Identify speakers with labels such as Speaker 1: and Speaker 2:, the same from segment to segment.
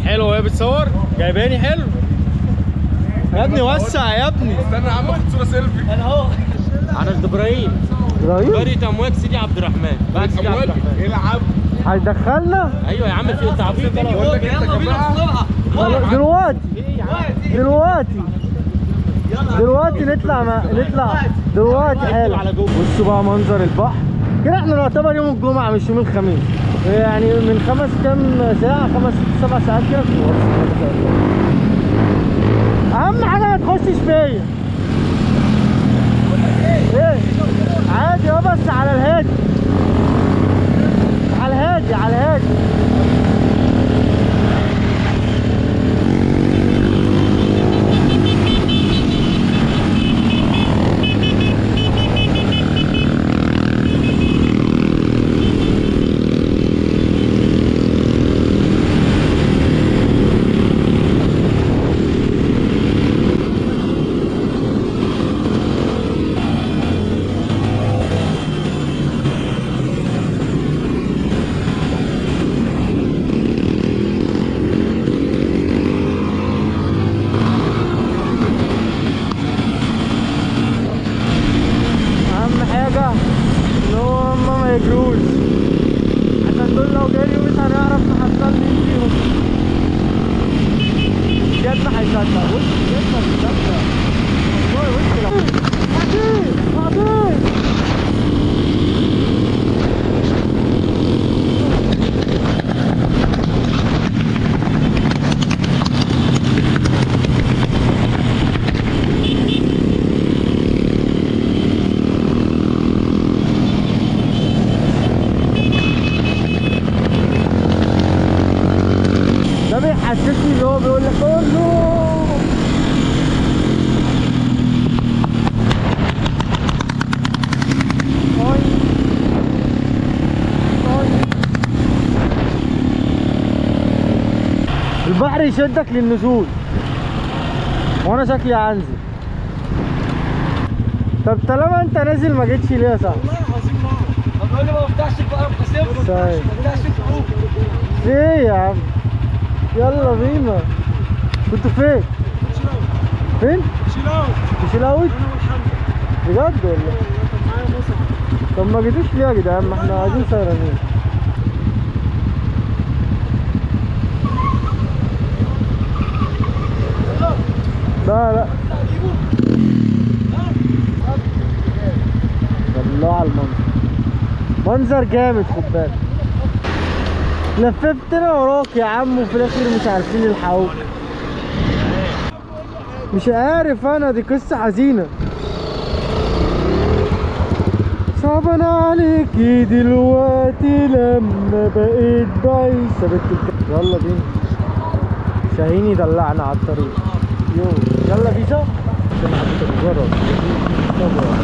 Speaker 1: حلو وهي بتصور جايباني حلو يا ابني. وسع يا ابني.
Speaker 2: استنى يا عم اخد صوره سيلفي.
Speaker 1: انا اهو. انا ابراهيم قرية امواج سيدي عبد الرحمن. بعد سيدي عبد الرحمن
Speaker 2: العب.
Speaker 3: هيدخلنا
Speaker 1: ايوه يا عم في تعبيط.
Speaker 2: بقول لك انت جماعه
Speaker 3: دلوقتي نطلع دلوقتي حلو. بصوا بقى منظر البحر كده. احنا نعتبر يوم الجمعة مش يوم الخميس، يعني من كام ساعة 5-7 ساعات كده في الواتس. اهم حاجة ما تخشش فيا. ايه عادي اه، بس على الهادي على الهادي على الهادي. عشان دول لو جريوا مش هنعرف نحصل مين فيهم. بجد هيصدق. بص بجد هيصدق والله. بص ده بيحسسني اللي هو بيقول لك البحر يشدك للنزول وانا شكلي هنزل. طب طالما انت نازل ما جيتش ليه يا صاحبي؟
Speaker 4: والله العظيم ما بقول لي ما بفتحش البقره بكسبه. ما بفتحش الخروج.
Speaker 3: ايه يا عم يلا بينا. كنتوا فين؟ فين؟ في شيلاوي. بجد والله. طب ما جيتوش ليه يا جدعان؟ ما احنا قاعدين سهرانين. لا الله على المنظر. منظر جامد خد بالك. لففتنا وراك يا عم وفي الاخر مش عارفين نلحقوك. مش عارف انا، دي قصة حزينة. صعبان عليكي دلوقتي لما بقيت بعيش. يلا بينا. شاهين يدلعنا على الطريق. يلا بينا. جرب طبعا.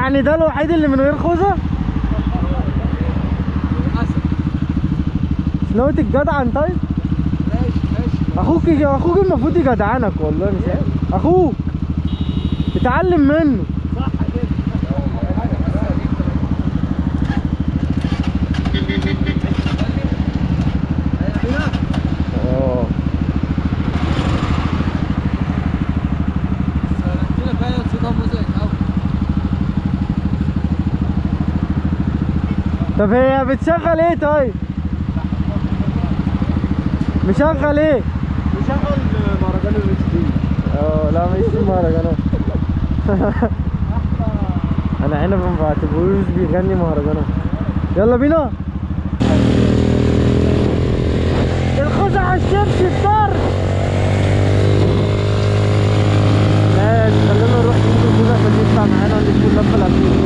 Speaker 3: يعني ده الوحيد اللي من غير خوذة؟ ناوي تتجدعن طيب؟ اخوك المفروض يجدعنك والله مش عارف. اخوك اتعلم منه. طب هي بتشغل ايه طيب؟ مشغل ايه؟
Speaker 4: مشغل مهرجان الريتش دي.
Speaker 3: لا مش في مهرجانات. انا عنب ما بعتبروش بيغني مهرجانات. يلا بينا. الخوذة على الشمس الطر. ماشي خلينا نروح نجيب الخوذة عشان يطلع معانا ونجيب اللفة الأخيرة.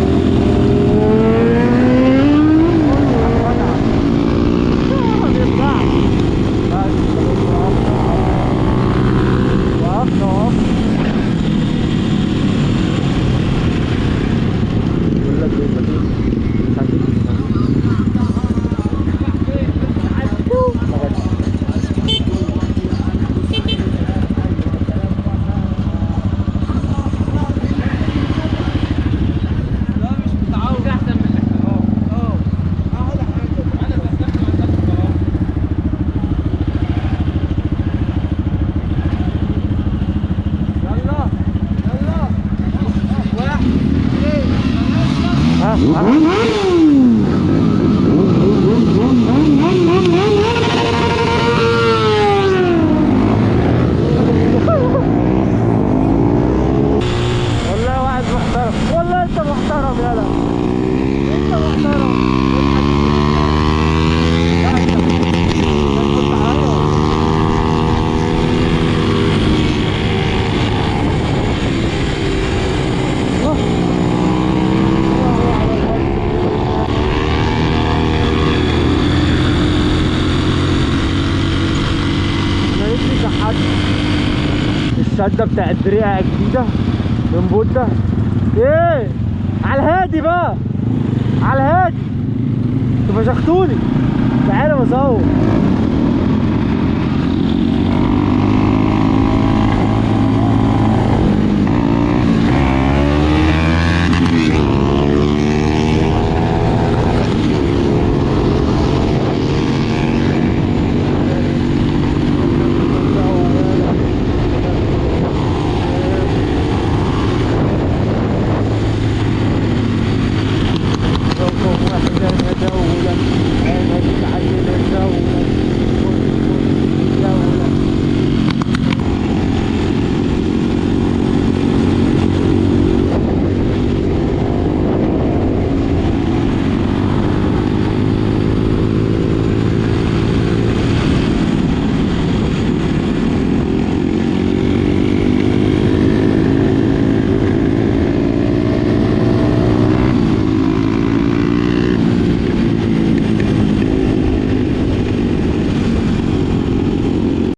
Speaker 3: الشدة بتاعت بريقة جديدة من بودة. ايه على الهادي بقى، على الهادي انتوا فشختوني. تعالى بصور.